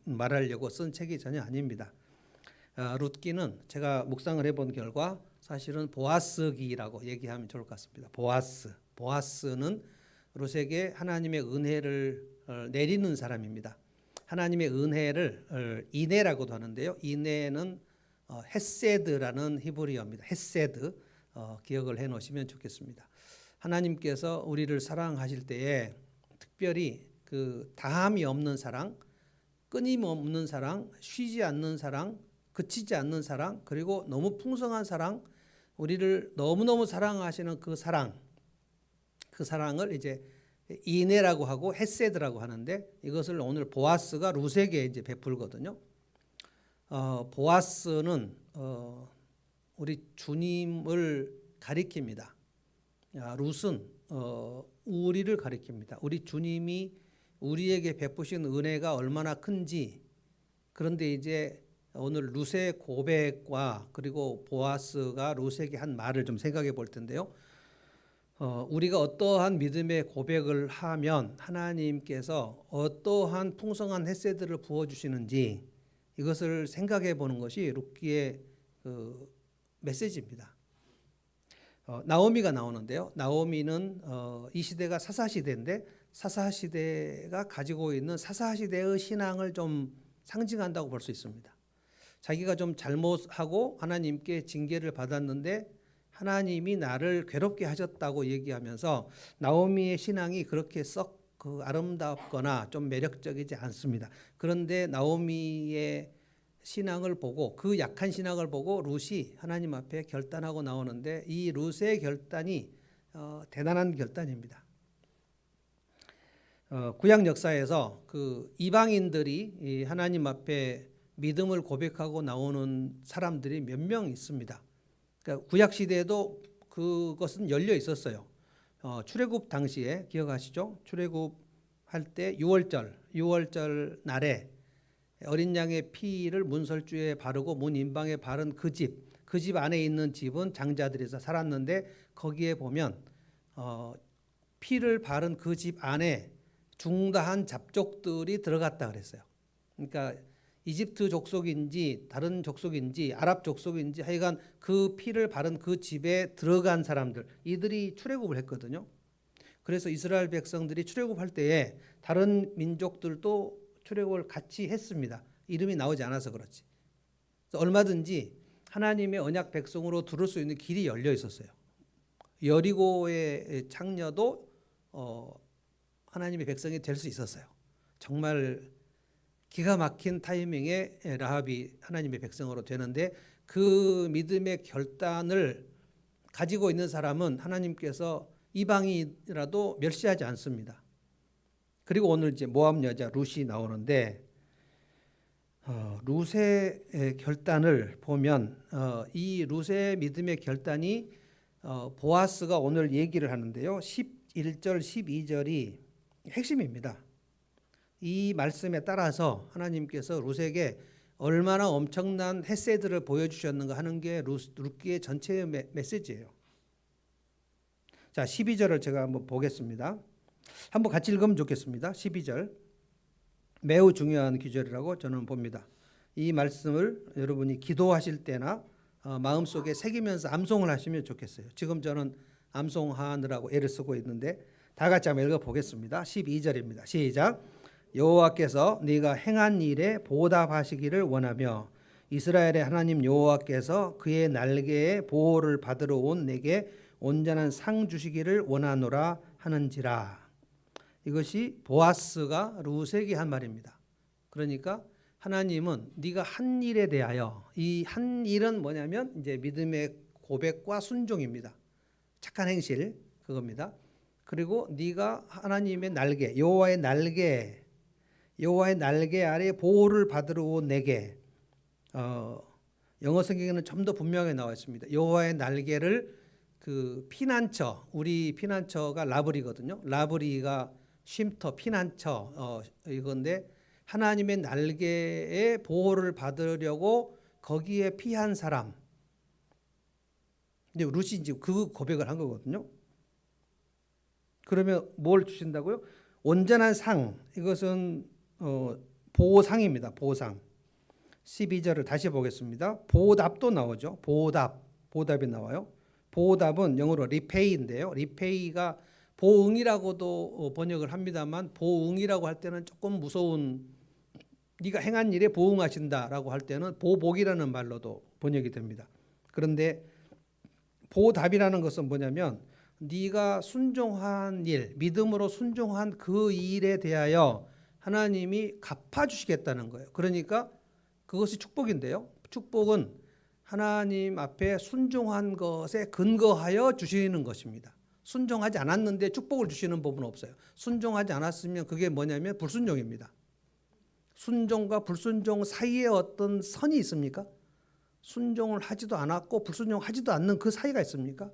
말하려고 쓴 책이 전혀 아닙니다. 룻기는 제가 묵상을 해본 결과 사실은 보아스기라고 얘기하면 좋을 것 같습니다. 보아스는 룻에게 하나님의 은혜를 내리는 사람입니다. 하나님의 은혜를 이네라고도 하는데요. 이네는 헤세드라는 히브리어입니다. 헤세드 기억을 해놓으시면 좋겠습니다. 하나님께서 우리를 사랑하실 때에 특별히 그 다함이 없는 사랑, 끊임없는 사랑, 쉬지 않는 사랑, 그치지 않는 사랑, 그리고 너무 풍성한 사랑, 우리를 너무너무 사랑하시는 그 사랑을 이제 이네라고 하고 헤세드라고 하는데, 이것을 오늘 보아스가 룻에게 이제 베풀거든요. 보아스는 우리 주님을 가리킵니다. 룻은 우리를 가리킵니다. 우리 주님이 우리에게 베푸신 은혜가 얼마나 큰지. 그런데 이제 오늘 룻의 고백과 그리고 보아스가 룻에게 한 말을 좀 생각해 볼 텐데요. 우리가 어떠한 믿음의 고백을 하면 하나님께서 어떠한 풍성한 헤세드를 부어주시는지 이것을 생각해 보는 것이 룻기의 그 메시지입니다. 나오미가 나오는데요. 나오미는 이 시대가 사사시대인데 사사시대가 가지고 있는 사사시대의 신앙을 좀 상징한다고 볼 수 있습니다. 자기가 좀 잘못하고 하나님께 징계를 받았는데 하나님이 나를 괴롭게 하셨다고 얘기하면서 나오미의 신앙이 그렇게 썩 그 아름답거나 좀 매력적이지 않습니다. 그런데 나오미의 신앙을 보고, 그 약한 신앙을 보고 룻이 하나님 앞에 결단하고 나오는데, 이 룻의 결단이 대단한 결단입니다. 구약 역사에서 그 이방인들이 하나님 앞에 믿음을 고백하고 나오는 사람들이 몇 명 있습니다. 그러니까 구약 시대에도 그것은 열려 있었어요. 출애굽 당시에 기억하시죠? 출애굽할 때 6월절 날에 어린 양의 피를 문설주에 바르고 문 인방에 바른 그 집 안에 있는 집은 장자들에서 살았는데, 거기에 보면 피를 바른 그 집 안에 중다한 잡족들이 들어갔다 그랬어요. 그러니까 이집트 족속인지 다른 족속인지 아랍 족속인지 하여간 그 피를 바른 그 집에 들어간 사람들, 이들이 출애굽을 했거든요. 그래서 이스라엘 백성들이 출애굽할 때에 다른 민족들도 출애굽을 같이 했습니다. 이름이 나오지 않아서 그렇지. 얼마든지 하나님의 언약 백성으로 들을 수 있는 길이 열려 있었어요. 여리고의 창녀도 하나님의 백성이 될 수 있었어요. 정말 기가 막힌 타이밍에 라합이 하나님의 백성으로 되는데, 그 믿음의 결단을 가지고 있는 사람은 하나님께서 이방이라도 멸시하지 않습니다. 그리고 오늘 이제 모압 여자 룻이 나오는데, 룻의 결단을 보면 이 룻의 믿음의 결단이 보아스가 오늘 얘기를 하는데요. 11절 12절이 핵심입니다. 이 말씀에 따라서 하나님께서 룻에게 얼마나 엄청난 헤세드를 보여주셨는가 하는 게 룻기의 전체의 메시지예요. 자, 12절을 제가 한번 보겠습니다. 한번 같이 읽으면 좋겠습니다. 12절 매우 중요한 구절이라고 저는 봅니다. 이 말씀을 여러분이 기도하실 때나 마음속에 새기면서 암송을 하시면 좋겠어요. 지금 저는 암송하느라고 애를 쓰고 있는데 다 같이 한번 읽어보겠습니다. 12절입니다. 시작. 여호와께서 네가 행한 일에 보답하시기를 원하며 이스라엘의 하나님 여호와께서 그의 날개에 보호를 받으러 온 내게 온전한 상 주시기를 원하노라 하는지라. 이것이 보아스가 룻에게 한 말입니다. 그러니까 하나님은 네가 한 일에 대하여, 이 한 일은 뭐냐면 이제 믿음의 고백과 순종입니다. 착한 행실 그겁니다. 그리고 네가 하나님의 날개, 여호와의 날개 아래 보호를 받으러 온 내게, 영어 성경에는 좀 더 분명히 나와 있습니다. 여호와의 날개를 그 피난처, 우리 피난처가 라브리거든요. 라브리가 쉼터, 피난처 이건데, 하나님의 날개에 보호를 받으려고 거기에 피한 사람. 근데 룻이 이제 그 고백을 한 거거든요. 그러면 뭘 주신다고요? 온전한 상. 이것은 보상입니다. 보상. 12절을 다시 보겠습니다. 보답도 나오죠. 보답이 나와요. 보답은 영어로 repay인데요. repay가 보응이라고도 번역을 합니다만 보응이라고 할 때는 조금 무서운, 네가 행한 일에 보응하신다라고 할 때는 보복이라는 말로도 번역이 됩니다. 그런데 보답이라는 것은 뭐냐면 네가 순종한 일, 믿음으로 순종한 그 일에 대하여 하나님이 갚아주시겠다는 거예요. 그러니까 그것이 축복인데요. 축복은 하나님 앞에 순종한 것에 근거하여 주시는 것입니다. 순종하지 않았는데 축복을 주시는 법은 없어요. 순종하지 않았으면 그게 뭐냐면 불순종입니다. 순종과 불순종 사이에 어떤 선이 있습니까? 순종을 하지도 않았고 불순종하지도 않는 그 사이가 있습니까?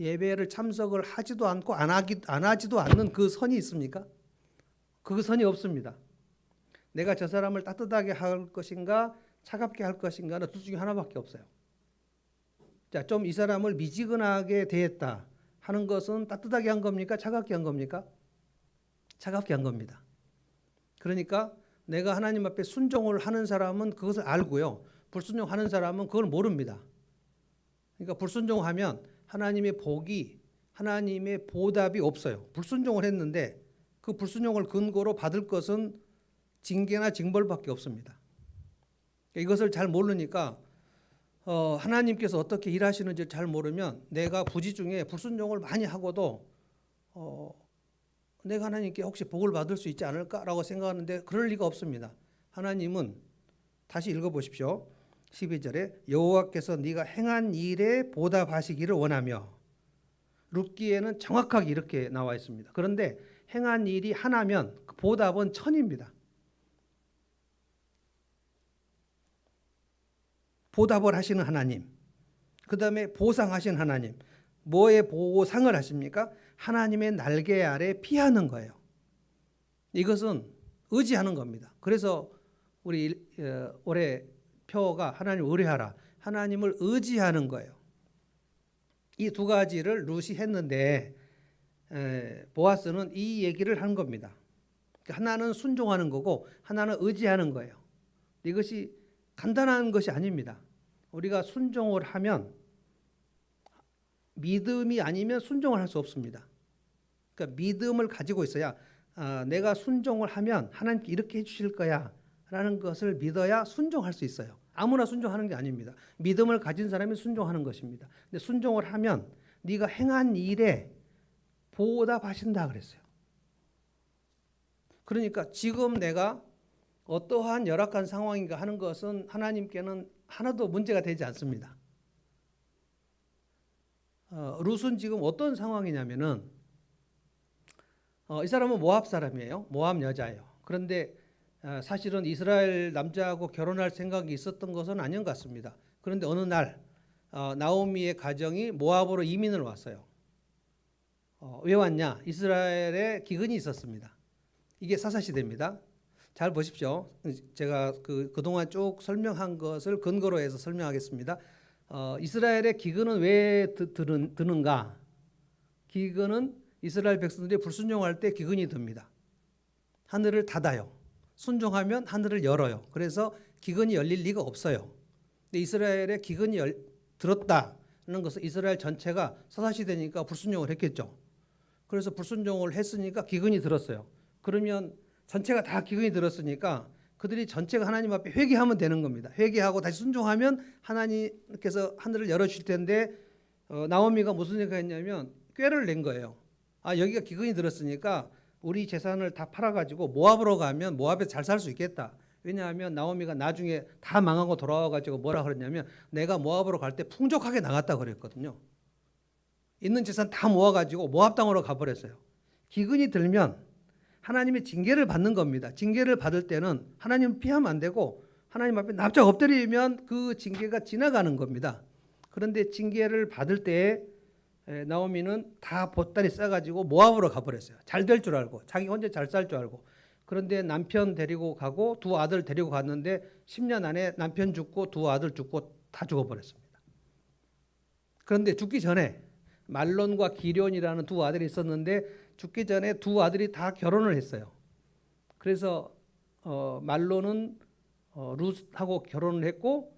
예배를 참석을 하지도 않고 안 하지도 않는 그 선이 있습니까? 그 선이 없습니다. 내가 저 사람을 따뜻하게 할 것인가 차갑게 할 것인가는 둘 중에 하나밖에 없어요. 자, 좀 이 사람을 미지근하게 대했다 하는 것은 따뜻하게 한 겁니까? 차갑게 한 겁니까? 차갑게 한 겁니다. 그러니까 내가 하나님 앞에 순종을 하는 사람은 그것을 알고요. 불순종하는 사람은 그걸 모릅니다. 그러니까 불순종하면 하나님의 복이, 하나님의 보답이 없어요. 불순종을 했는데 그 불순종을 근거로 받을 것은 징계나 징벌밖에 없습니다. 이것을 잘 모르니까 하나님께서 어떻게 일하시는지 잘 모르면 내가 부지 중에 불순종을 많이 하고도 내가 하나님께 혹시 복을 받을 수 있지 않을까라고 생각하는데 그럴 리가 없습니다. 하나님은 다시 읽어보십시오. 12절에 여호와께서 네가 행한 일에 보답하시기를 원하며, 룻기에는 정확하게 이렇게 나와 있습니다. 그런데 행한 일이 하나면 보답은 천입니다. 보답을 하시는 하나님, 그 다음에 보상하신 하나님. 뭐에 보상을 하십니까? 하나님의 날개 아래 피하는 거예요. 이것은 의지하는 겁니다. 그래서 우리 올해 표가 하나님을 의뢰하라, 하나님을 의지하는 거예요. 이 두 가지를 룻이 했는데 보아스는 이 얘기를 한 겁니다. 하나는 순종하는 거고 하나는 의지하는 거예요. 이것이 간단한 것이 아닙니다. 우리가 순종을 하면, 믿음이 아니면 순종을 할 수 없습니다. 그러니까 믿음을 가지고 있어야 내가 순종을 하면 하나님께 이렇게 해주실 거야 라는 것을 믿어야 순종할 수 있어요. 아무나 순종하는 게 아닙니다. 믿음을 가진 사람이 순종하는 것입니다. 근데 순종을 하면 네가 행한 일에 보답하신다 그랬어요. 그러니까 지금 내가 어떠한 열악한 상황인가 하는 것은 하나님께는 하나도 문제가 되지 않습니다. 룻은 지금 어떤 상황이냐면은 이 사람은 모압 사람이에요. 모압 여자예요. 그런데 사실은 이스라엘 남자하고 결혼할 생각이 있었던 것은 아닌 것 같습니다. 그런데 어느 날 나오미의 가정이 모압으로 이민을 왔어요. 왜 왔냐? 이스라엘에 기근이 있었습니다. 이게 사사시대입니다. 잘 보십시오. 제가 그동안 쭉 설명한 것을 근거로 해서 설명하겠습니다. 이스라엘의 기근은 왜 드는가? 기근은 이스라엘 백성들이 불순종할 때 기근이 듭니다. 하늘을 닫아요. 순종하면 하늘을 열어요. 그래서 기근이 열릴 리가 없어요. 근데 이스라엘의 기근이 들었다는 것은 이스라엘 전체가 사사시대니까 불순종을 했겠죠. 그래서 불순종을 했으니까 기근이 들었어요. 그러면 전체가 다 기근이 들었으니까 그들이 전체가 하나님 앞에 회개하면 되는 겁니다. 회개하고 다시 순종하면 하나님께서 하늘을 열어주실 텐데 나오미가 무슨 생각했냐면 꾀를 낸 거예요. 여기가 기근이 들었으니까 우리 재산을 다 팔아가지고 모압으로 가면 모압에서 잘 살 수 있겠다. 왜냐하면 나오미가 나중에 다 망하고 돌아와가지고 뭐라 그랬냐면 내가 모압으로 갈 때 풍족하게 나갔다 그랬거든요. 있는 재산 다 모아가지고 모압 땅으로 가버렸어요. 기근이 들면 하나님의 징계를 받는 겁니다. 징계를 받을 때는 하나님 피하면 안 되고 하나님 앞에 납작 엎드리면 그 징계가 지나가는 겁니다. 그런데 징계를 받을 때 나오미는 다 보따리 싸가지고 모압으로 가버렸어요. 잘 될 줄 알고, 자기 혼자 잘 살 줄 알고. 그런데 남편 데리고 가고 두 아들 데리고 갔는데 10년 안에 남편 죽고 두 아들 죽고 다 죽어버렸습니다. 그런데 죽기 전에 말론과 기련이라는 두 아들이 있었는데 죽기 전에 두 아들이 다 결혼을 했어요. 그래서 말로는 룻하고 결혼을 했고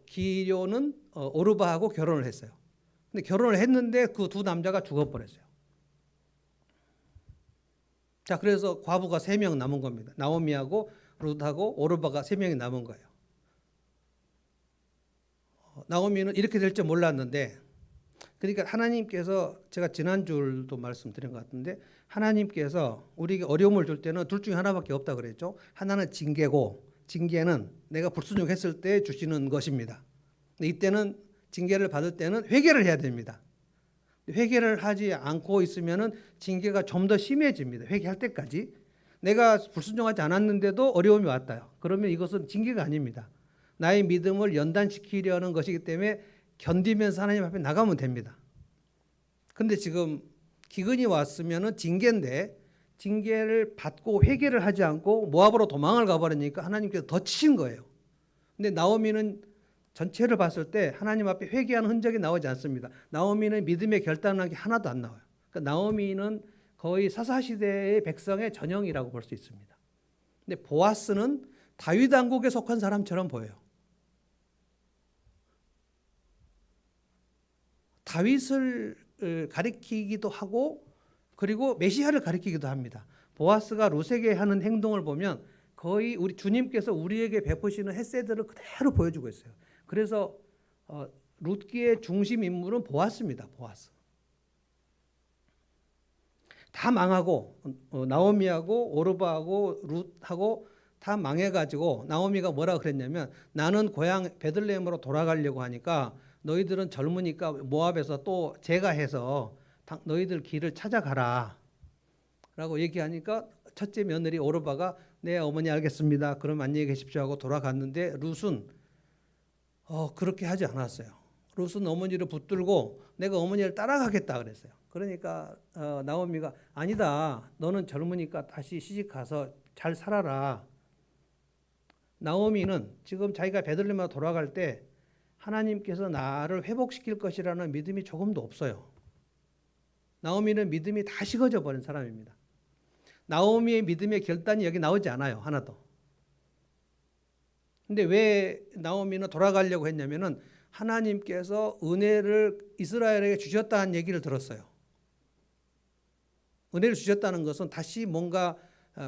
기료는 오르바하고 결혼을 했어요. 근데 결혼을 했는데 그 두 남자가 죽어버렸어요. 자, 그래서 과부가 3명 남은 겁니다. 나오미하고 룻하고 오르바가 3명이 남은 거예요. 나오미는 이렇게 될 줄 몰랐는데, 그러니까 하나님께서, 제가 지난주도 말씀드린 것 같은데, 하나님께서 우리에게 어려움을 줄 때는 둘 중에 하나밖에 없다 그랬죠. 하나는 징계고, 징계는 내가 불순종했을 때 주시는 것입니다. 근데 이때는 징계를 받을 때는 회개를 해야 됩니다. 회개를 하지 않고 있으면은 징계가 좀 더 심해집니다. 회개할 때까지. 내가 불순종하지 않았는데도 어려움이 왔다요. 그러면 이것은 징계가 아닙니다. 나의 믿음을 연단시키려는 것이기 때문에 견디면서 하나님 앞에 나가면 됩니다. 근데 지금 기근이 왔으면은 징계인데, 징계를 받고 회개를 하지 않고 모압으로 도망을 가버리니까 하나님께서 더 치신 거예요. 근데 나오미는 전체를 봤을 때 하나님 앞에 회개하는 흔적이 나오지 않습니다. 나오미는 믿음의 결단한 게 하나도 안 나와요. 그러니까 나오미는 거의 사사시대의 백성의 전형이라고 볼 수 있습니다. 근데 보아스는 다윗 왕국에 속한 사람처럼 보여요. 다윗을 가리키기도 하고 그리고 메시아를 가리키기도 합니다. 보아스가 룻에게 하는 행동을 보면 거의 우리 주님께서 우리에게 베푸시는 헤세드를 그대로 보여주고 있어요. 그래서 룻기의 중심 인물은 보아스입니다. 보아스. 다 망하고 나오미하고 오르바하고 룻하고 다 망해가지고 나오미가 뭐라 그랬냐면, 나는 고향 베들레헴으로 돌아가려고 하니까 너희들은 젊으니까 모압에서 또 제가 해서 너희들 길을 찾아가라 라고 얘기하니까 첫째 며느리 오르바가 네 어머니 알겠습니다. 그럼 안녕히 계십시오 하고 돌아갔는데 룻은 그렇게 하지 않았어요. 룻은 어머니를 붙들고 내가 어머니를 따라가겠다 그랬어요. 그러니까 나오미가 아니다. 너는 젊으니까 다시 시집 가서 잘 살아라. 나오미는 지금 자기가 베들레헴으로 돌아갈 때 하나님께서 나를 회복시킬 것이라는 믿음이 조금도 없어요. 나오미는 믿음이 다 식어져 버린 사람입니다. 나오미의 믿음의 결단이 여기 나오지 않아요. 하나도. 근데 왜 나오미는 돌아가려고 했냐면은 하나님께서 은혜를 이스라엘에게 주셨다는 얘기를 들었어요. 은혜를 주셨다는 것은 다시 뭔가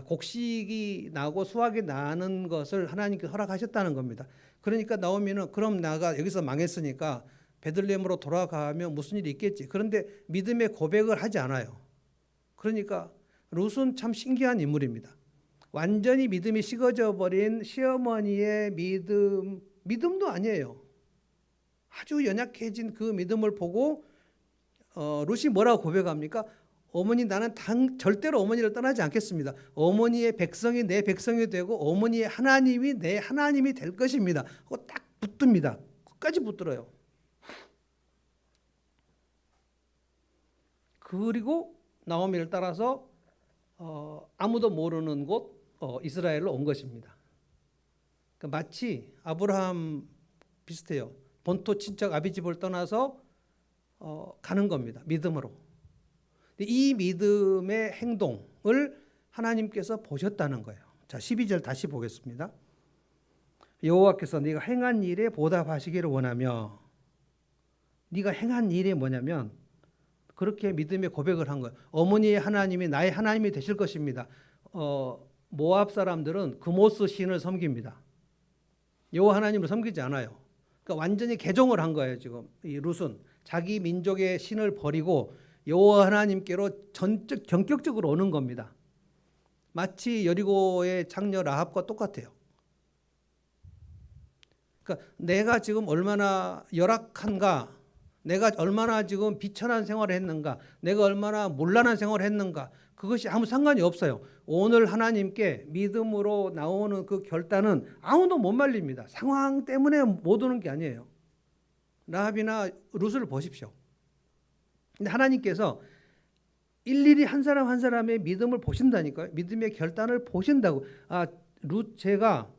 곡식이 나고 수확이 나는 것을 하나님께서 허락하셨다는 겁니다. 그러니까 나오미는 그럼 나가 여기서 망했으니까 베들레헴으로 돌아가면 무슨 일이 있겠지. 그런데 믿음의 고백을 하지 않아요. 그러니까 룻은 참 신기한 인물입니다. 완전히 믿음이 식어져 버린 시어머니의 믿음도 아니에요. 아주 연약해진 그 믿음을 보고 룻이 뭐라고 고백합니까? 어머니 나는 절대로 어머니를 떠나지 않겠습니다. 어머니의 백성이 내 백성이 되고 어머니의 하나님이 내 하나님이 될 것입니다. 그거 딱 붙듭니다. 끝까지 붙들어요. 그리고 나오미를 따라서 아무도 모르는 곳 이스라엘로 온 것입니다. 그러니까 마치 아브라함 비슷해요. 본토 친척 아비집을 떠나서 가는 겁니다. 믿음으로. 이 믿음의 행동을 하나님께서 보셨다는 거예요. 자, 12절 다시 보겠습니다. 여호와께서 네가 행한 일에 보답하시기를 원하며, 네가 행한 일이 뭐냐면 그렇게 믿음의 고백을 한 거예요. 어머니의 하나님이 나의 하나님이 되실 것입니다. 모압 사람들은 그모스 신을 섬깁니다. 여호와 하나님을 섬기지 않아요. 그러니까 완전히 개종을 한 거예요. 지금 이 룻은 자기 민족의 신을 버리고 여호와 하나님께로 전격적으로 오는 겁니다. 마치 여리고의 장녀 라합과 똑같아요. 그러니까 내가 지금 얼마나 열악한가, 내가 얼마나 지금 비천한 생활을 했는가, 내가 얼마나 문란한 생활을 했는가, 그것이 아무 상관이 없어요. 오늘 하나님께 믿음으로 나오는 그 결단은 아무도 못 말립니다. 상황 때문에 못 오는 게 아니에요. 라합이나 룻을 보십시오. 근데 하나님께서 일일이 한 사람 한 사람의 믿음을 보신다니까요. 믿음의 결단을 보신다고. 룻 제가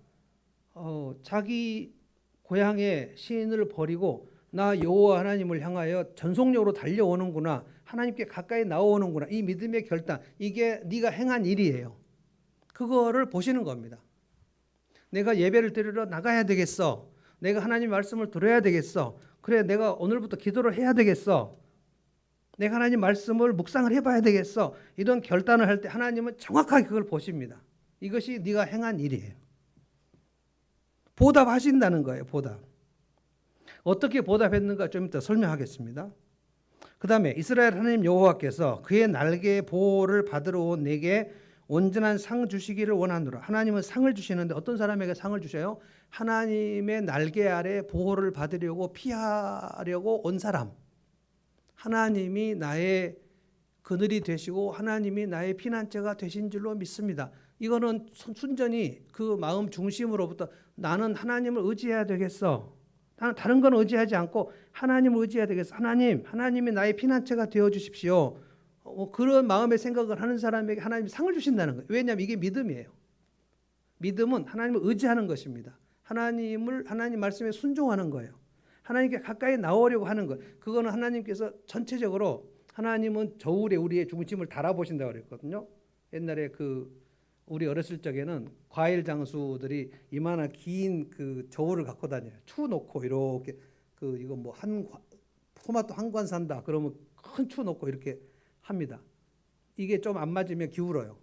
자기 고향의 신을 버리고 나 여호와 하나님을 향하여 전속력으로 달려오는구나. 하나님께 가까이 나오는구나. 이 믿음의 결단, 이게 네가 행한 일이에요. 그거를 보시는 겁니다. 내가 예배를 드리러 나가야 되겠어. 내가 하나님 말씀을 들어야 되겠어. 그래, 내가 오늘부터 기도를 해야 되겠어. 내가 하나님 말씀을 묵상을 해봐야 되겠어. 이런 결단을 할 때 하나님은 정확하게 그걸 보십니다. 이것이 네가 행한 일이에요. 보답하신다는 거예요. 보답. 어떻게 보답했는가 좀 이따 설명하겠습니다. 그 다음에 이스라엘 하나님 여호와께서 그의 날개의 보호를 받으러 온 내게 온전한 상 주시기를 원하노라. 하나님은 상을 주시는데 어떤 사람에게 상을 주셔요? 하나님의 날개 아래 보호를 받으려고 피하려고 온 사람. 하나님이 나의 그늘이 되시고 하나님이 나의 피난처가 되신 줄로 믿습니다. 이거는 순전히 그 마음 중심으로부터 나는 하나님을 의지해야 되겠어. 나는 다른 건 의지하지 않고 하나님을 의지해야 되겠어. 하나님이 나의 피난처가 되어 주십시오. 그런 마음의 생각을 하는 사람에게 하나님이 상을 주신다는 거예요. 왜냐하면 이게 믿음이에요. 믿음은 하나님을 의지하는 것입니다. 하나님 말씀에 순종하는 거예요. 하나님께 가까이 나오려고 하는 것. 그거는 하나님께서 전체적으로 하나님은 저울에 우리의 중심을 달아보신다고 그랬거든요. 옛날에 우리 어렸을 적에는 과일 장수들이 이만한 긴 그 저울을 갖고 다녀요. 추 놓고 이렇게 이거 뭐 토마토 한 관 산다. 그러면 큰 추 놓고 이렇게 합니다. 이게 좀 안 맞으면 기울어요.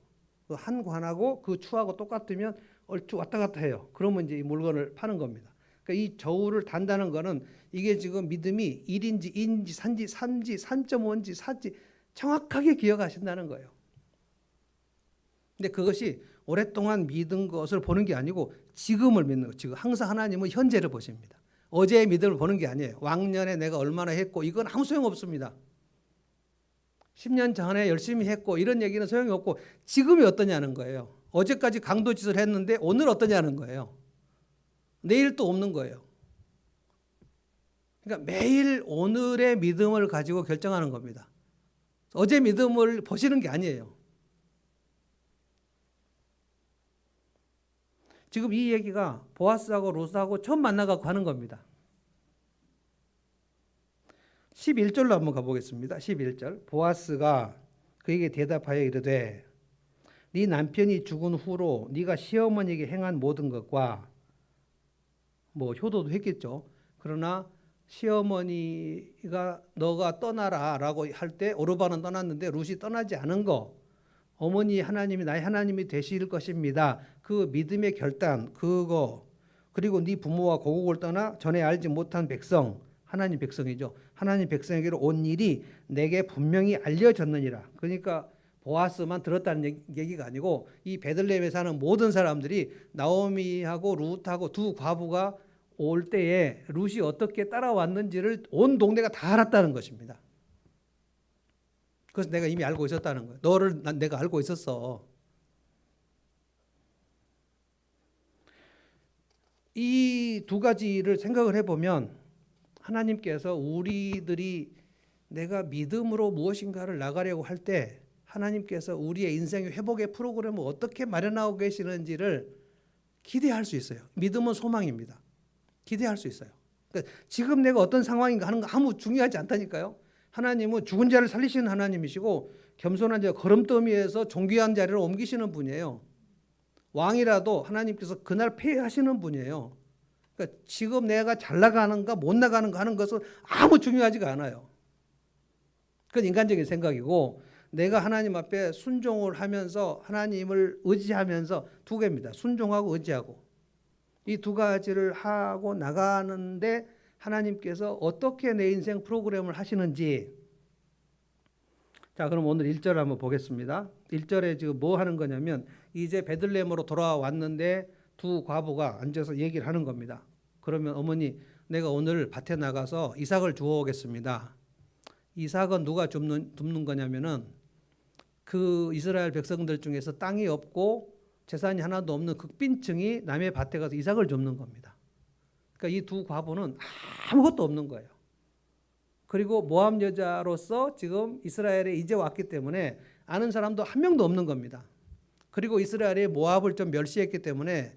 한 관하고 그 추하고 똑같으면 얼추 왔다 갔다 해요. 그러면 이제 이 물건을 파는 겁니다. 그러니까 이 저울을 단다는 거는 이게 지금 믿음이 1인지 2인지 3지 3지 3.5인지 4지 정확하게 기억하신다는 거예요. 근데 그것이 오랫동안 믿은 것을 보는 게 아니고 지금을 믿는 거예요. 지금 항상 하나님은 현재를 보십니다. 어제의 믿음을 보는 게 아니에요. 왕년에 내가 얼마나 했고 이건 아무 소용없습니다. 10년 전에 열심히 했고 이런 얘기는 소용이 없고 지금이 어떠냐는 거예요. 어제까지 강도짓을 했는데 오늘 어떠냐는 거예요. 내일 또 없는 거예요. 그러니까 매일 오늘의 믿음을 가지고 결정하는 겁니다. 어제 믿음을 보시는 게 아니에요. 지금 이 얘기가 보아스하고 룻하고 처음 만나고 하는 겁니다. 11절로 한번 가보겠습니다. 11절. 보아스가 그에게 대답하여 이르되 네 남편이 죽은 후로 네가 시어머니에게 행한 모든 것과 뭐 효도도 했겠죠. 그러나 시어머니가 너가 떠나라라고 할 때 오르바는 떠났는데 룻이 떠나지 않은 거, 어머니 하나님이 나의 하나님이 되실 것입니다. 그 믿음의 결단 그거, 그리고 네 부모와 고국을 떠나 전에 알지 못한 백성, 하나님 백성이죠. 하나님 백성에게로 온 일이 내게 분명히 알려졌느니라. 그러니까 보아스만 들었다는 얘기가 아니고 이 베들레헴에 사는 모든 사람들이 나오미하고 룻하고 두 과부가 올 때에 룻이 어떻게 따라왔는지를 온 동네가 다 알았다는 것입니다. 그래서 내가 이미 알고 있었다는 거예요. 너를 내가 알고 있었어. 이 두 가지를 생각을 해보면 하나님께서 우리들이 내가 믿음으로 무엇인가를 나가려고 할 때 하나님께서 우리의 인생의 회복의 프로그램을 어떻게 마련하고 계시는지를 기대할 수 있어요. 믿음은 소망입니다. 기대할 수 있어요. 그러니까 지금 내가 어떤 상황인가 하는 거 아무 중요하지 않다니까요. 하나님은 죽은 자를 살리시는 하나님이시고 겸손한 자 걸음더미에서 존귀한 자리로 옮기시는 분이에요. 왕이라도 하나님께서 그날 폐하시는 분이에요. 그러니까 지금 내가 잘 나가는가 못 나가는가 하는 것은 아무 중요하지가 않아요. 그건 인간적인 생각이고 내가 하나님 앞에 순종을 하면서 하나님을 의지하면서 두 개입니다. 순종하고 의지하고. 이 두 가지를 하고 나가는데 하나님께서 어떻게 내 인생 프로그램을 하시는지. 자, 그럼 오늘 1절 한번 보겠습니다. 1절에 지금 뭐 하는 거냐면 이제 베들레헴으로 돌아왔는데 두 과부가 앉아서 얘기를 하는 겁니다. 그러면 어머니 내가 오늘 밭에 나가서 이삭을 주워오겠습니다. 이삭은 누가 줍는 거냐면은 그 이스라엘 백성들 중에서 땅이 없고 재산이 하나도 없는 극빈층이 남의 밭에 가서 이삭을 줍는 겁니다. 그러니까 이 두 과부는 아무것도 없는 거예요. 그리고 모압 여자로서 지금 이스라엘에 이제 왔기 때문에 아는 사람도 한 명도 없는 겁니다. 그리고 이스라엘이 모압을 좀 멸시했기 때문에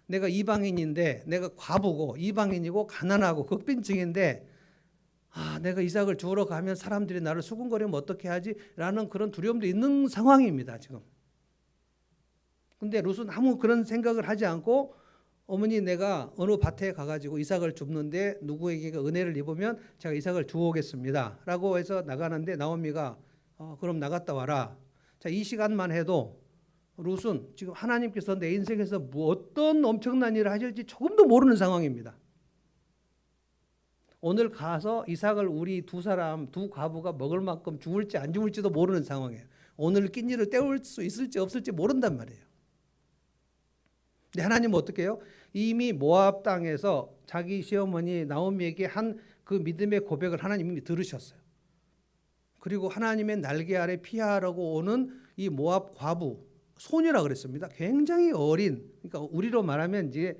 내가 이방인인데 내가 과부고 이방인이고 가난하고 극빈층인데 내가 이삭을 주우러 가면 사람들이 나를 수군거리면 어떻게 하지? 라는 그런 두려움도 있는 상황입니다. 지금. 근데 룻은 아무 그런 생각을 하지 않고 어머니 내가 어느 밭에 가가지고 이삭을 줍는데 누구에게 은혜를 입으면 제가 이삭을 주오겠습니다 라고 해서 나가는데 나오미가 그럼 나갔다 와라. 자, 이 시간만 해도 룻은 지금 하나님께서 내 인생에서 뭐 어떤 엄청난 일을 하실지 조금도 모르는 상황입니다. 오늘 가서 이삭을 우리 두 과부가 먹을 만큼 죽을지 안 죽을지도 모르는 상황이에요. 오늘 끼니를 때울 수 있을지 없을지 모른단 말이에요. 근데 하나님은 어떻게 해요? 이미 모압 땅에서 자기 시어머니 나오미에게 한 그 믿음의 고백을 하나님이 들으셨어요. 그리고 하나님의 날개 아래 피하라고 오는 이 모압 과부, 소녀라 그랬습니다. 굉장히 어린, 그러니까 우리로 말하면 이제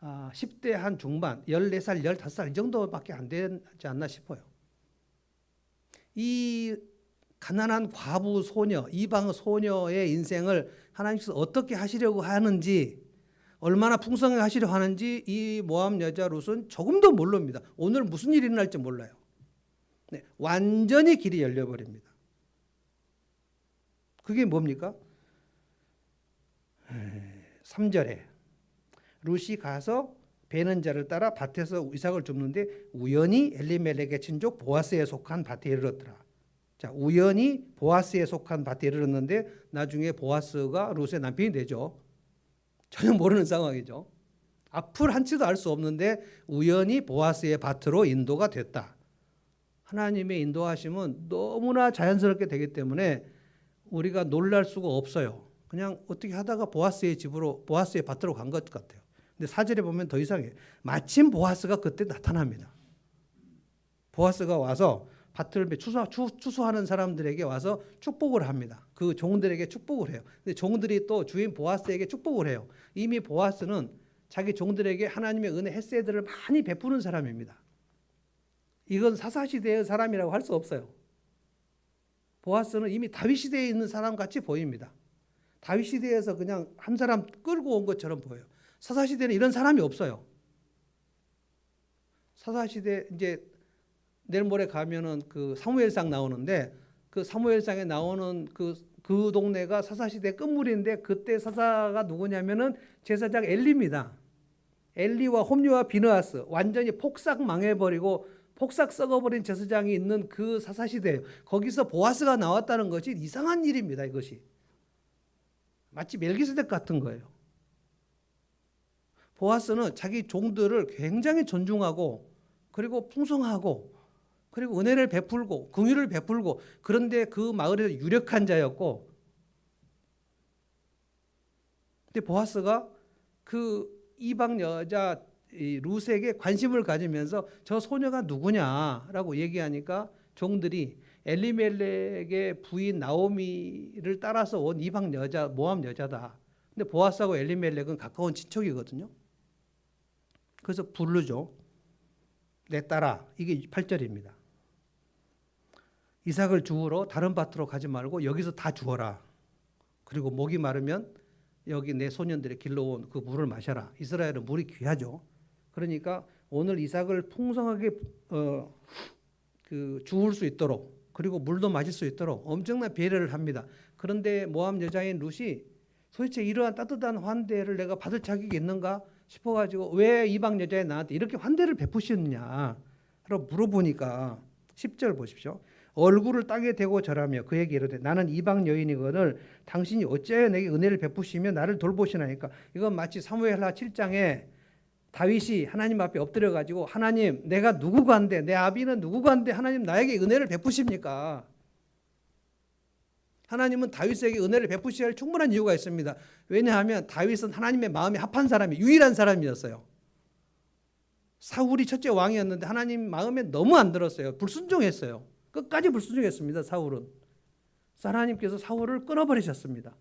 10대 한 중반, 14살, 15살 이 정도밖에 안 되지 않나 싶어요. 이 가난한 과부 소녀, 이방 소녀의 인생을 하나님께서 어떻게 하시려고 하는지, 얼마나 풍성하게 하시려고 하는지 이 모압 여자 룻은 조금도 모릅니다. 오늘 무슨 일이 일어날지 몰라요. 네, 완전히 길이 열려버립니다. 그게 뭡니까? 3절에 룻이 가서 베는 자를 따라 밭에서 이삭을 줍는데 우연히 엘리멜렉의 친족 보아스에 속한 밭에 이르렀더라. 자, 우연히 보아스에 속한 밭에 이르렀는데 나중에 보아스가 룻의 남편이 되죠. 전혀 모르는 상황이죠. 앞을 한치도 알 수 없는데 우연히 보아스의 밭으로 인도가 됐다. 하나님의 인도하심은 너무나 자연스럽게 되기 때문에 우리가 놀랄 수가 없어요. 그냥 어떻게 하다가 보아스의 밭으로 간 것 같아요. 근데 4절에 보면 더 이상해요. 마침 보아스가 그때 나타납니다. 보아스가 와서 밭을 추수하는 사람들에게 와서 축복을 합니다. 그 종들에게 축복을 해요. 근데 종들이 또 주인 보아스에게 축복을 해요. 이미 보아스는 자기 종들에게 하나님의 은혜 헤세드를 많이 베푸는 사람입니다. 이건 사사시대의 사람이라고 할 수 없어요. 보아스는 이미 다윗 시대에 있는 사람 같이 보입니다. 다윗 시대에서 그냥 한 사람 끌고 온 것처럼 보여요. 사사시대는 이런 사람이 없어요. 사사시대 이제 내일 모레 가면은 그 사무엘상 나오는데 그 사무엘상에 나오는 그 동네가 사사시대 끝물인데 그때 사사가 누구냐면은 제사장 엘리입니다. 엘리와 홈리와 비느하스 완전히 폭삭 망해버리고 폭삭 썩어버린 제사장이 있는 그 사사시대예요. 거기서 보아스가 나왔다는 것이 이상한 일입니다. 이것이 마치 멜기세덱 같은 거예요. 보아스는 자기 종들을 굉장히 존중하고 그리고 풍성하고 그리고 은혜를 베풀고 긍휼을 베풀고 그런데 그 마을에서 유력한 자였고, 근데 보아스가 그 이방 여자 룻에게 관심을 가지면서 저 소녀가 누구냐라고 얘기하니까 종들이 엘리멜렉의 부인 나오미를 따라서 온 이방 여자 모압 여자다. 근데 보아스하고 엘리멜렉은 가까운 친척이거든요. 그래서 부르죠. 내 딸아. 이게 8절입니다. 이삭을 주우러 다른 밭으로 가지 말고 여기서 다 주어라. 그리고 목이 마르면 여기 내 소년들의 길러온 그 물을 마셔라. 이스라엘은 물이 귀하죠. 그러니까 오늘 이삭을 풍성하게 주울 수 있도록 그리고 물도 마실 수 있도록 엄청난 배려를 합니다. 그런데 모압 여자인 룻이 도대체 이러한 따뜻한 환대를 내가 받을 자격이 있는가 싶어가지고 왜 이방 여자애 나한테 이렇게 환대를 베푸시느냐 라고 물어보니까 10절 보십시오. 얼굴을 땅에 대고 절하며 그에게 이르되 나는 이방 여인이거늘 당신이 어찌하여 내게 은혜를 베푸시며 나를 돌보시나이까. 이건 마치 사무엘하 7장에 다윗이 하나님 앞에 엎드려가지고 하나님 내가 누구간데 내 아비는 누구간데 하나님 나에게 은혜를 베푸십니까? 하나님은 다윗에게 은혜를 베푸셔야 할 충분한 이유가 있습니다. 왜냐하면 다윗은 하나님의 마음이 합한 사람이 유일한 사람이었어요. 사울이 첫째 왕이었는데 하나님 마음에 너무 안 들었어요. 불순종했어요. 끝까지 불순종했습니다. 사울은. 하나님께서 사울을 끊어버리셨습니다.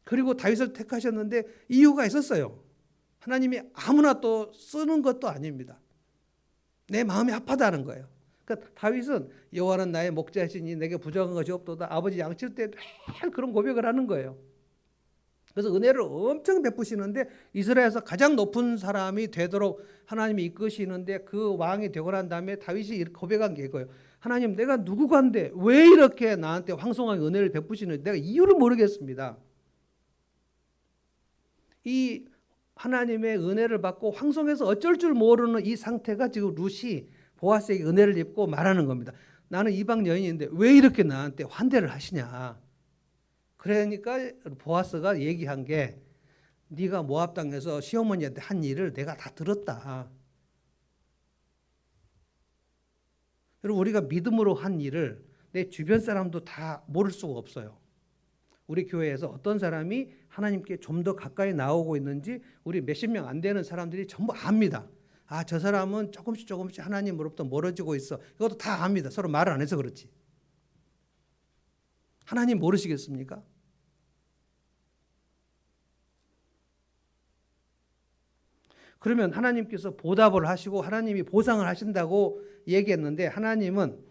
그리고 다윗을 택하셨는데 이유가 있었어요. 하나님이 아무나 또 쓰는 것도 아닙니다. 내 마음이 합하다는 거예요. 그러니까 다윗은 여호와는 나의 목자시니 내게 부족한 것이 없도다. 아버지 양칠 때 늘 그런 고백을 하는 거예요. 그래서 은혜를 엄청 베푸시는데 이스라엘에서 가장 높은 사람이 되도록 하나님이 이끄시는데 그 왕이 되고 난 다음에 다윗이 고백한 게 이거예요. 하나님 내가 누구간데 왜 이렇게 나한테 황송하게 은혜를 베푸시는지 내가 이유를 모르겠습니다. 이 하나님의 은혜를 받고 황송해서 어쩔 줄 모르는 이 상태가 지금 룻이 보아스에게 은혜를 입고 말하는 겁니다. 나는 이방 여인인데 왜 이렇게 나한테 환대를 하시냐. 그러니까 보아스가 얘기한 게 네가 모압 땅에서 시어머니한테 한 일을 내가 다 들었다. 그리고 우리가 믿음으로 한 일을 내 주변 사람도 다 모를 수가 없어요. 우리 교회에서 어떤 사람이 하나님께 좀 더 가까이 나오고 있는지 우리 몇십 명 안 되는 사람들이 전부 압니다. 아, 저 사람은 조금씩 하나님으로부터 멀어지고 있어. 이것도 다 압니다. 서로 말을 안 해서 그렇지. 하나님 모르시겠습니까? 그러면 하나님께서 보답을 하시고 하나님이 보상을 하신다고 얘기했는데 하나님은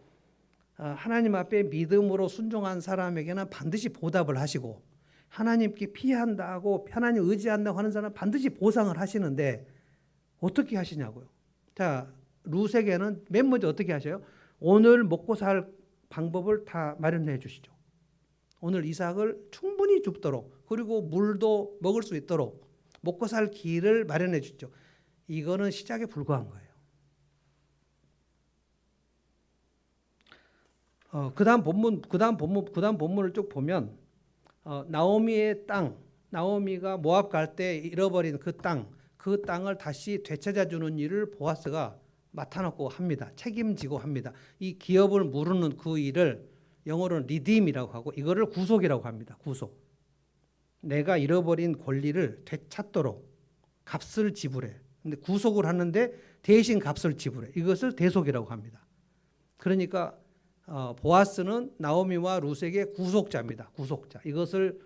하나님 앞에 믿음으로 순종한 사람에게는 반드시 보답을 하시고 하나님께 피한다고 하나님 의지한다고 하는 사람은 반드시 보상을 하시는데 어떻게 하시냐고요. 자, 룻에게는 맨 먼저 어떻게 하셔요? 오늘 먹고 살 방법을 다 마련해 주시죠. 오늘 이삭을 충분히 줍도록 그리고 물도 먹을 수 있도록 먹고 살 길을 마련해 주죠. 이거는 시작에 불과한 거예요. 그다음 본문을 쭉 보면 나오미의 땅, 나오미가 모압 갈 때 잃어버린 그 땅을 다시 되찾아 주는 일을 보아스가 맡아놓고 합니다. 책임지고 합니다. 이 기업을 무르는 그 일을 영어로는 리딤이라고 하고 이거를 구속이라고 합니다. 구속. 내가 잃어버린 권리를 되찾도록 값을 지불해. 근데 구속을 하는데 대신 값을 지불해. 이것을 대속이라고 합니다. 그러니까 보아스는 나오미와 룻에게 구속자입니다. 구속자. 이것을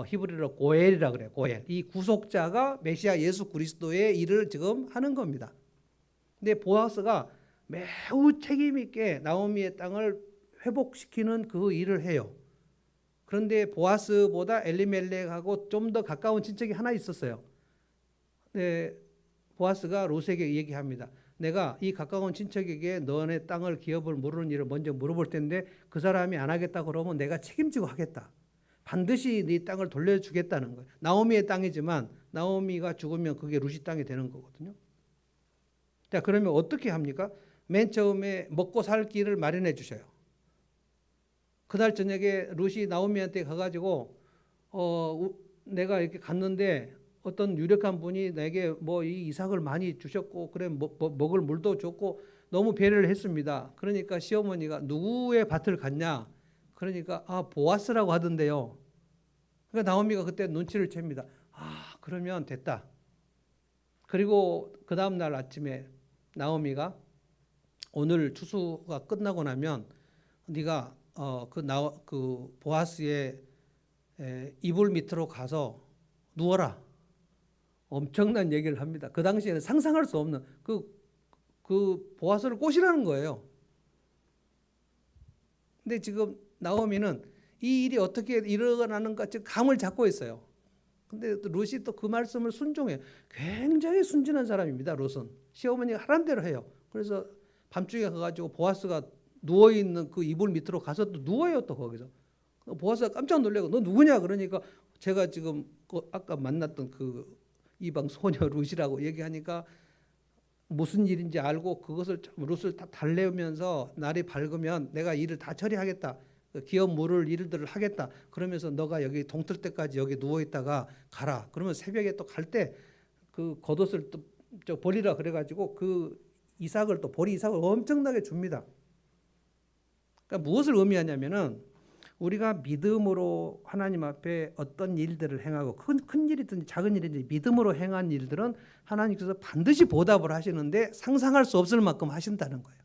히브리어로 고엘이라 그래요. 고엘. 이 구속자가 메시아 예수 그리스도의 일을 지금 하는 겁니다. 근데 보아스가 매우 책임 있게 나오미의 땅을 회복시키는 그 일을 해요. 그런데 보아스보다 엘리멜렉하고 좀 더 가까운 친척이 하나 있었어요. 네, 보아스가 룻에게 얘기합니다. 내가 이 가까운 친척에게 너네 땅을 기업을 물으는 일을 먼저 물어볼 텐데 그 사람이 안 하겠다 그러면 내가 책임지고 하겠다. 반드시 네 땅을 돌려주겠다는 거예요. 나오미의 땅이지만 나오미가 죽으면 그게 룻이 땅이 되는 거거든요. 자, 그러면 어떻게 합니까? 맨 처음에 먹고 살 길을 마련해 주셔요. 그날 저녁에 룻이 나오미한테 가가지고 내가 이렇게 갔는데 어떤 유력한 분이 내게 뭐 이 이삭을 많이 주셨고 그래 먹을 물도 줬고 너무 배려를 했습니다. 그러니까 시어머니가 누구의 밭을 갔냐? 그러니까 보아스라고 하던데요. 그러니까 나오미가 그때 눈치를 챕니다. 그러면 됐다. 그리고 그 다음 날 아침에 나오미가 오늘 추수가 끝나고 나면 네가 그 보아스의 이불 밑으로 가서 누워라. 엄청난 얘기를 합니다. 그 당시에는 상상할 수 없는 그 보아스를 꼬시라는 거예요. 근데 지금 나오미는 이 일이 어떻게 일어나는가 지금 감을 잡고 있어요. 근데 룻이 또 그 말씀을 순종해요. 굉장히 순진한 사람입니다. 룻은 시어머니가 하란 대로 해요. 그래서 밤중에 가가지고 보아스가 누워 있는 그 이불 밑으로 가서 또 누워요. 또 거기서 보아스가 깜짝 놀래고 너 누구냐 그러니까 제가 지금 아까 만났던 그 이방 소녀 룻이라고 얘기하니까 무슨 일인지 알고 그것을 룻을 다 달래면서 날이 밝으면 내가 일을 다 처리하겠다. 기업 물을 일들을 하겠다. 그러면서 너가 여기 동틀 때까지 여기 누워 있다가 가라. 그러면 새벽에 또 갈 때 그 겉옷을 또 버리라 그래가지고 그 이삭을 또 보리 이삭을 엄청나게 줍니다. 그러니까 무엇을 의미하냐면은 우리가 믿음으로 하나님 앞에 어떤 일들을 행하고 큰 일이든지 작은 일이든지 믿음으로 행한 일들은 하나님께서 반드시 보답을 하시는데 상상할 수 없을 만큼 하신다는 거예요.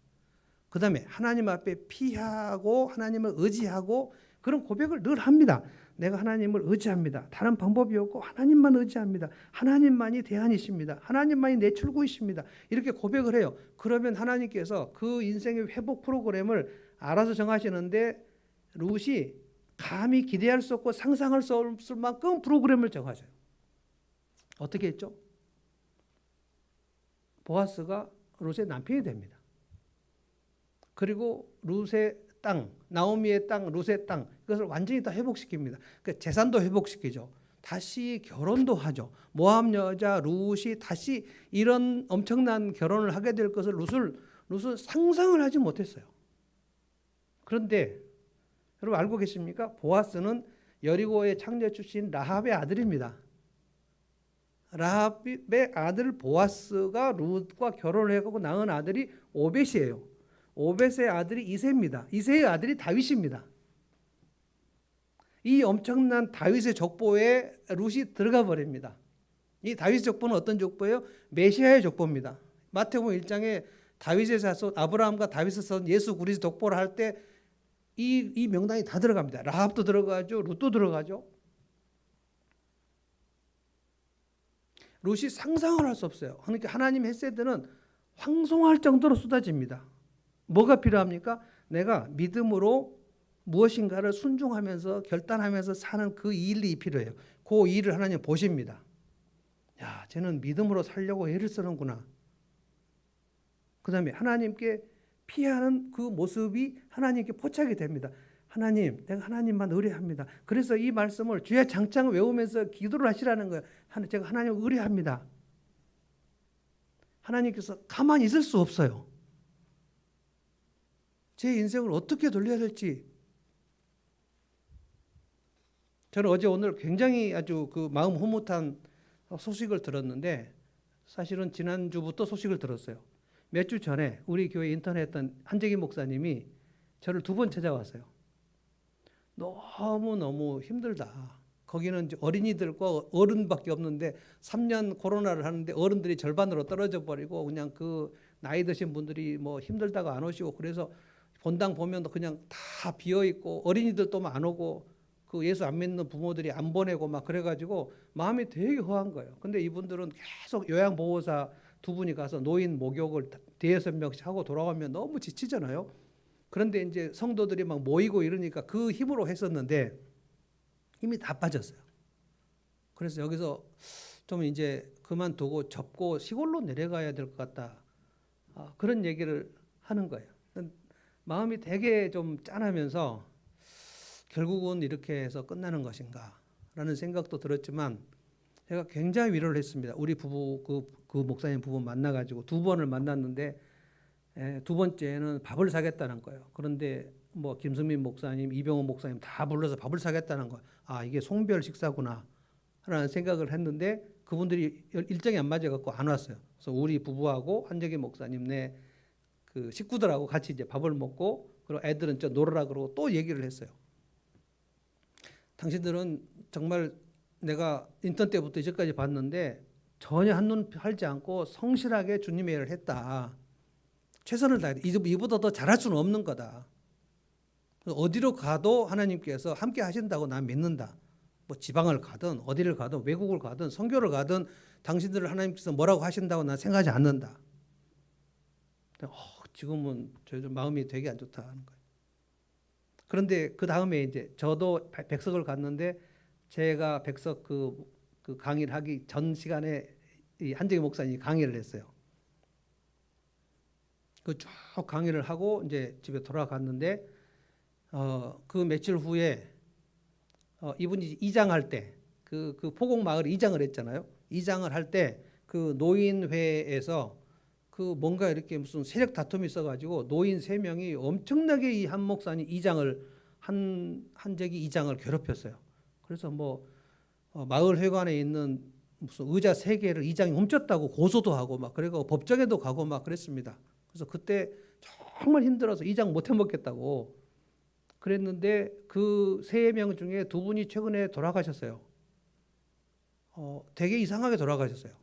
그 다음에 하나님 앞에 피하고 하나님을 의지하고 그런 고백을 늘 합니다. 내가 하나님을 의지합니다. 다른 방법이 없고 하나님만 의지합니다. 하나님만이 대안이십니다. 하나님만이 내 출구이십니다. 이렇게 고백을 해요. 그러면 하나님께서 그 인생의 회복 프로그램을 알아서 정하시는데 룻이 감히 기대할 수 없고 상상할 수 없을 만큼 프로그램을 정하셔요. 어떻게 했죠? 보아스가 룻의 남편이 됩니다. 그리고 룻의 땅, 나오미의 땅, 룻의 땅 이것을 완전히 다 회복시킵니다. 그 재산도 회복시키죠. 다시 결혼도 하죠. 모압 여자 룻이 다시 이런 엄청난 결혼을 하게 될 것을 룻은 상상을 하지 못했어요. 그런데 여러분 알고 계십니까? 보아스는 여리고의 창녀 출신 라합의 아들입니다. 라합의 아들 보아스가 룻과 결혼을 해가고 낳은 아들이 오벳이에요. 오벳의 아들이 이새입니다. 이새의 아들이 다윗입니다. 이 엄청난 다윗의 족보에 룻이 들어가 버립니다. 이 다윗의 족보는 어떤 족보예요? 메시아의 족보입니다. 마태복음 1장에 다윗의 자손 아브라함과 다윗의 자손 예수 그리스도 족보를 할 때 이 명단이 다 들어갑니다. 라합도 들어가죠. 룻도 들어가죠. 룻이 상상을 할 수 없어요. 그러니까 하나님의 헤세드는 황송할 정도로 쏟아집니다. 뭐가 필요합니까? 내가 믿음으로 무엇인가를 순종하면서 결단하면서 사는 그 일이 필요해요. 그 일을 하나님 보십니다. 야, 쟤는 믿음으로 살려고 애를 쓰는구나. 그 다음에 하나님께 피하는 그 모습이 하나님께 포착이 됩니다. 하나님, 내가 하나님만 의뢰합니다. 그래서 이 말씀을 주의 장창을 외우면서 기도를 하시라는 거예요. 제가 하나님을 의뢰합니다. 하나님께서 가만히 있을 수 없어요. 제 인생을 어떻게 돌려야 될지. 저는 어제 오늘 굉장히 아주 그 마음 흐뭇한 소식을 들었는데 사실은 지난주부터 소식을 들었어요. 몇 주 전에 우리 교회 인턴했던 한재기 목사님이 저를 2번 찾아왔어요. 너무너무 힘들다. 거기는 어린이들과 어른밖에 없는데 3년 코로나를 하는데 어른들이 절반으로 떨어져 버리고 그냥 그 나이 드신 분들이 뭐 힘들다고 안 오시고 그래서 본당 보면 그냥 다 비어 있고 어린이들도 안 오고 그 예수 안 믿는 부모들이 안 보내고 막 그래가지고 마음이 되게 허한 거예요. 근데 이분들은 계속 요양보호사 2분이 가서 노인 목욕을 대여섯 명씩 하고 돌아가면 너무 지치잖아요. 그런데 이제 성도들이 막 모이고 이러니까 그 힘으로 했었는데 힘이 다 빠졌어요. 그래서 여기서 좀 이제 그만두고 접고 시골로 내려가야 될 것 같다. 그런 얘기를 하는 거예요. 마음이 되게 좀 짠하면서 결국은 이렇게 해서 끝나는 것인가 라는 생각도 들었지만 제가 굉장히 위로를 했습니다. 우리 부부 그 목사님 부부 만나가지고 2번을 만났는데 2번째는 밥을 사겠다는 거예요. 그런데 뭐 김승민 목사님, 이병헌 목사님 다 불러서 밥을 사겠다는 거예요. 이게 송별 식사구나 라는 생각을 했는데 그분들이 일정이 안 맞아갖고 안 왔어요. 그래서 우리 부부하고 한재기 목사님 그 식구들하고 같이 이제 밥을 먹고 그리고 애들은 저 놀으라 그러고 또 얘기를 했어요. 당신들은 정말 내가 인턴 때부터 이제까지 봤는데 전혀 한눈 팔지 않고 성실하게 주님의 일을 했다. 최선을 다해 이보다 더 잘할 수는 없는 거다. 어디로 가도 하나님께서 함께 하신다고 난 믿는다. 뭐 지방을 가든 어디를 가든 외국을 가든 선교를 가든 당신들을 하나님께서 뭐라고 하신다고 난 생각하지 않는다. 지금은 저 마음이 되게 안 좋다 하는 거예요. 그런데 그 다음에 이제 저도 백석을 갔는데 제가 백석 그 강의를 하기 전 시간에 이 한재기 목사님이 강의를 했어요. 그 쭉 강의를 하고 이제 집에 돌아갔는데 그 며칠 후에 이분이 이장할 때 그 포곡 마을 이장을 했잖아요. 이장을 할 때 그 노인회에서 그 뭔가 이렇게 무슨 세력 다툼이 있어가지고 노인 3명이 엄청나게 이 한 목사님 이장을 한재기 이장을 괴롭혔어요. 그래서 뭐 마을 회관에 있는 무슨 의자 3개를 이장이 훔쳤다고 고소도 하고 막 그래고 법정에도 가고 막 그랬습니다. 그래서 그때 정말 힘들어서 이장 못 해먹겠다고 그랬는데 그 3명 중에 2분이 최근에 돌아가셨어요. 되게 이상하게 돌아가셨어요.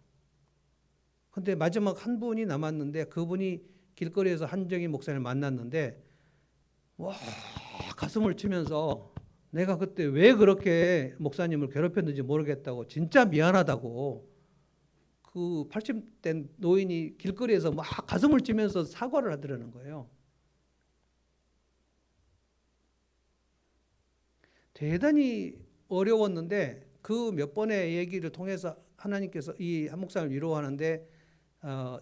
근데 마지막 한 분이 남았는데 그분이 길거리에서 한정희 목사님을 만났는데 와 가슴을 치면서 내가 그때 왜 그렇게 목사님을 괴롭혔는지 모르겠다고 진짜 미안하다고 그 80대 노인이 길거리에서 막 가슴을 치면서 사과를 하더라는 거예요. 대단히 어려웠는데 그 몇 번의 얘기를 통해서 하나님께서 이 한 목사님을 위로하는데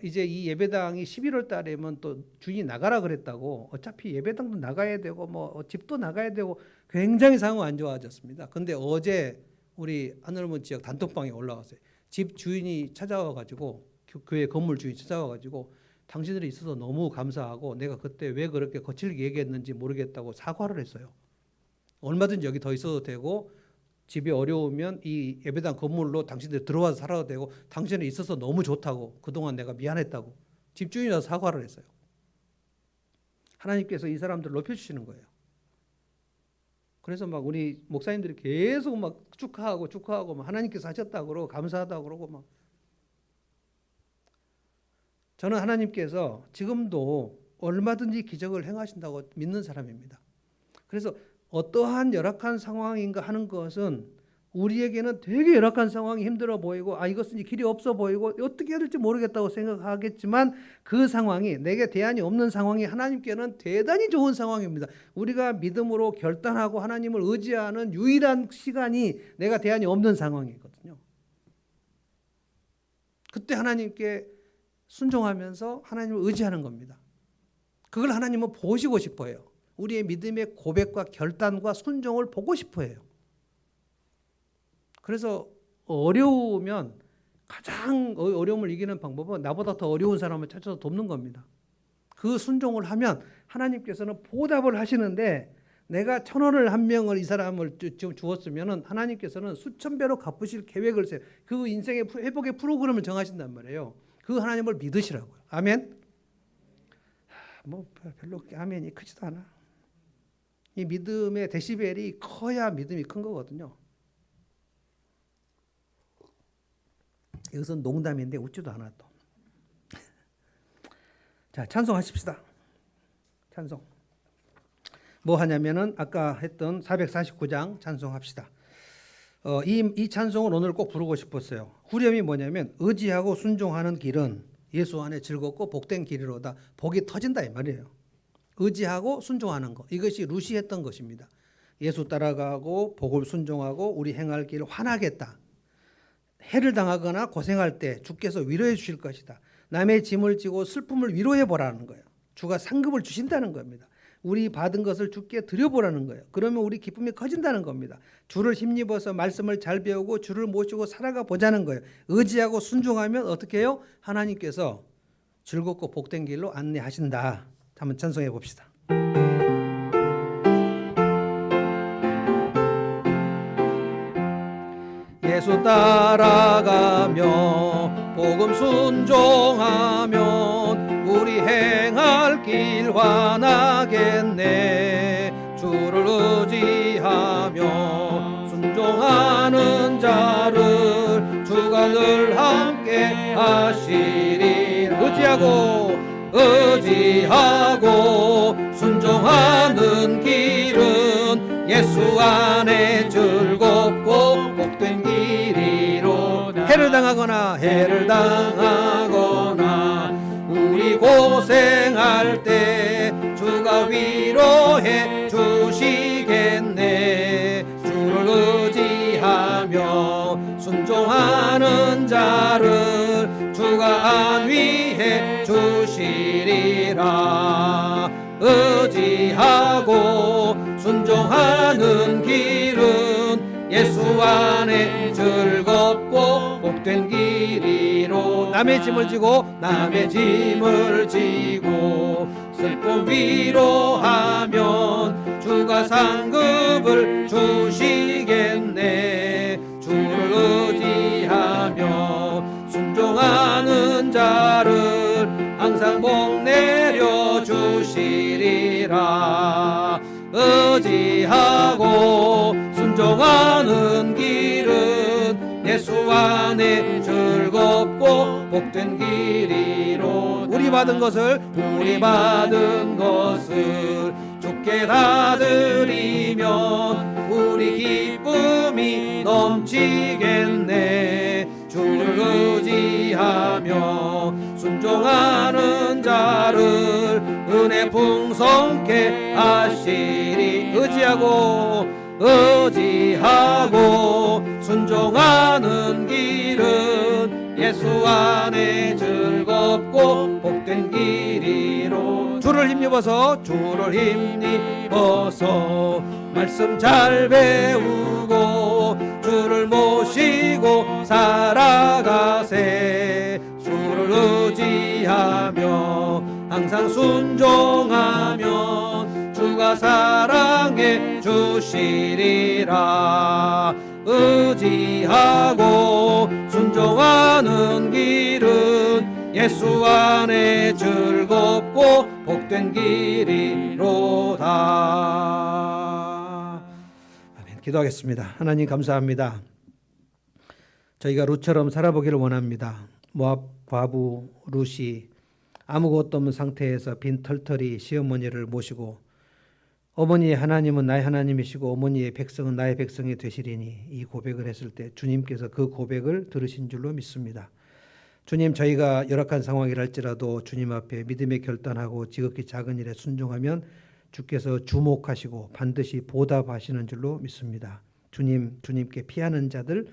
이제 이 예배당이 11월 달에면 또 주인이 나가라 그랬다고 어차피 예배당도 나가야 되고 뭐 집도 나가야 되고 굉장히 상황 안 좋아졌습니다. 근데 어제 우리 안널몬 지역 단톡방에 올라왔어요. 집 주인이 찾아와가지고 교회 건물 주인이 찾아와가지고 당신들이 있어서 너무 감사하고 내가 그때 왜 그렇게 거칠게 얘기했는지 모르겠다고 사과를 했어요. 얼마든지 여기 더 있어도 되고 집이 어려우면 이 예배당 건물로 당신들 들어와서 살아도 되고 당신이 있어서 너무 좋다고 그동안 내가 미안했다고 집주인이라서 사과를 했어요. 하나님께서 이 사람들을 높여주시는 거예요. 그래서 막 우리 목사님들이 계속 막 축하하고 막 하나님께서 하셨다고 그러고 감사하다고 그러고 막 저는 하나님께서 지금도 얼마든지 기적을 행하신다고 믿는 사람입니다. 그래서 어떠한 열악한 상황인가 하는 것은 우리에게는 되게 열악한 상황이 힘들어 보이고 이것은 길이 없어 보이고 어떻게 해야 될지 모르겠다고 생각하겠지만 그 상황이 내게 대안이 없는 상황이 하나님께는 대단히 좋은 상황입니다. 우리가 믿음으로 결단하고 하나님을 의지하는 유일한 시간이 내가 대안이 없는 상황이거든요. 그때 하나님께 순종하면서 하나님을 의지하는 겁니다. 그걸 하나님은 보시고 싶어요. 우리의 믿음의 고백과 결단과 순종을 보고 싶어 해요. 그래서 어려우면 가장 어려움을 이기는 방법은 나보다 더 어려운 사람을 찾아서 돕는 겁니다. 그 순종을 하면 하나님께서는 보답을 하시는데 내가 1,000원을 한 명을 이 사람을 지금 주었으면 하나님께서는 수천 배로 갚으실 계획을 세요. 그 인생의 회복의 프로그램을 정하신단 말이에요. 그 하나님을 믿으시라고요. 아멘? 뭐 별로 아멘이 크지도 않아. 이 믿음의 데시벨이 커야 믿음이 큰 거거든요. 이것은 농담인데 웃지도 않아 또. 자, 찬송하십시다. 찬송. 뭐 하냐면은 아까 했던 449장 찬송합시다. 이 찬송을 오늘 꼭 부르고 싶었어요. 후렴이 뭐냐면 의지하고 순종하는 길은 예수 안에 즐겁고 복된 길이로다. 복이 터진다 이 말이에요. 의지하고 순종하는 것. 이것이 루시 했던 것입니다. 예수 따라가고 복을 순종하고 우리 행할 길을 환하겠다. 해를 당하거나 고생할 때 주께서 위로해 주실 것이다. 남의 짐을 지고 슬픔을 위로해 보라는 거예요. 주가 상급을 주신다는 겁니다. 우리 받은 것을 주께 드려보라는 거예요. 그러면 우리 기쁨이 커진다는 겁니다. 주를 힘입어서 말씀을 잘 배우고 주를 모시고 살아가 보자는 거예요. 의지하고 순종하면 어떻게 해요? 하나님께서 즐겁고 복된 길로 안내하신다. 한번 찬송해 봅시다. 예수 따라가며 복음 순종하면 우리 행할 길 환하겠네. 주를 의지하며 순종하는 자를 주가 늘 함께 하시리. 의지하고 순종하는 길은 예수 안에 즐겁고 복된 길이로다. 해를 당하거나 우리 고생할 때 주가 위로해 주시겠네. 주를 의지하며 순종하는 자를 주가 안위해 주시리라. 의지하고 순종하는 길은 예수 안에 즐겁고 복된 길이로. 남의 짐을 지고 슬픔 위로하면 주가 상급을 주시겠네. 주를 의지하며 순종하는 자를 항상 복 내려 주시리라. 의지하고 순종하는 길은 예수 안에 즐겁고 복된 길이로. 우리 받은 것을 주께 다 드리면 우리 기쁨이 넘치겠네. 주를 의지하며 순종하는 자를 은혜 풍성케 하시리. 의지하고 순종하는 길은 예수 안에 즐겁고 복된 길이로. 주를 힘입어서 말씀 잘 배우고 주를 모시고 살아가세. 주를 의지하며 항상 순종하면 주가 사랑해 주시리라. 의지하고 순종하는 길은 예수 안에 즐겁고 복된 길이로다. 아멘. 기도하겠습니다. 하나님 감사합니다. 저희가 룻처럼 살아보기를 원합니다. 모압 과부 룻이 아무것도 없는 상태에서 빈 털털이 시어머니를 모시고 어머니의 하나님은 나의 하나님이시고 어머니의 백성은 나의 백성이 되시리니 이 고백을 했을 때 주님께서 그 고백을 들으신 줄로 믿습니다. 주님, 저희가 열악한 상황이랄지라도 주님 앞에 믿음의 결단하고 지극히 작은 일에 순종하면 주께서 주목하시고 반드시 보답하시는 줄로 믿습니다. 주님, 주님께 피하는 자들,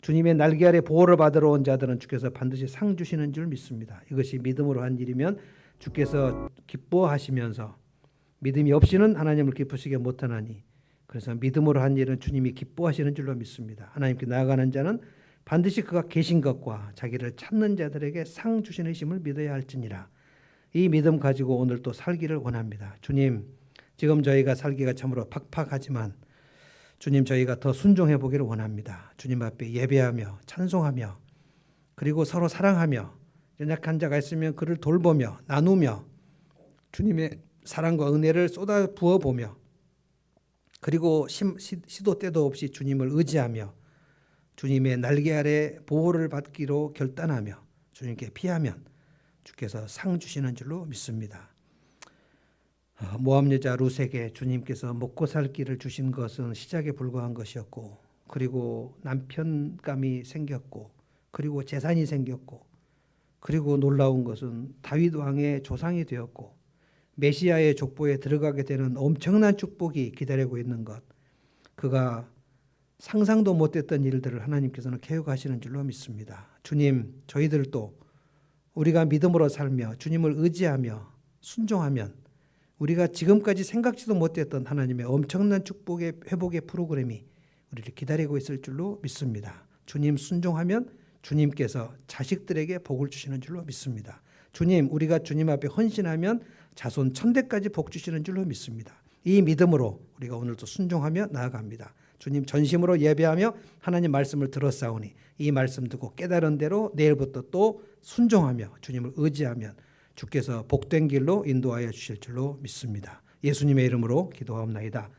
주님의 날개 아래 보호를 받으러 온 자들은 주께서 반드시 상 주시는 줄 믿습니다. 이것이 믿음으로 한 일이면 주께서 기뻐하시면서 믿음이 없이는 하나님을 기쁘시게 못하나니 그래서 믿음으로 한 일은 주님이 기뻐하시는 줄로 믿습니다. 하나님께 나아가는 자는 반드시 그가 계신 것과 자기를 찾는 자들에게 상 주시는 힘을 믿어야 할지니라. 이 믿음 가지고 오늘 또 살기를 원합니다. 주님, 지금 저희가 살기가 참으로 팍팍하지만 주님, 저희가 더 순종해 보기를 원합니다. 주님 앞에 예배하며 찬송하며 그리고 서로 사랑하며 연약한 자가 있으면 그를 돌보며 나누며 주님의 사랑과 은혜를 쏟아 부어 보며 그리고 시도 때도 없이 주님을 의지하며 주님의 날개 아래 보호를 받기로 결단하며 주님께 피하면 주께서 상 주시는 줄로 믿습니다. 모압 여자 룻에게 주님께서 먹고 살 길을 주신 것은 시작에 불과한 것이었고 그리고 남편감이 생겼고 그리고 재산이 생겼고 그리고 놀라운 것은 다윗 왕의 조상이 되었고 메시아의 족보에 들어가게 되는 엄청난 축복이 기다리고 있는 것, 그가 상상도 못했던 일들을 하나님께서는 계획하시는 줄로 믿습니다. 주님, 저희들도 우리가 믿음으로 살며 주님을 의지하며 순종하면 우리가 지금까지 생각지도 못했던 하나님의 엄청난 축복의 회복의 프로그램이 우리를 기다리고 있을 줄로 믿습니다. 주님 순종하면 주님께서 자식들에게 복을 주시는 줄로 믿습니다. 주님, 우리가 주님 앞에 헌신하면 자손 천대까지 복 주시는 줄로 믿습니다. 이 믿음으로 우리가 오늘도 순종하며 나아갑니다. 주님, 전심으로 예배하며 하나님 말씀을 들었사오니 이 말씀 듣고 깨달은 대로 내일부터 또 순종하며 주님을 의지하면 주께서 복된 길로 인도하여 주실 줄로 믿습니다. 예수님의 이름으로 기도하옵나이다.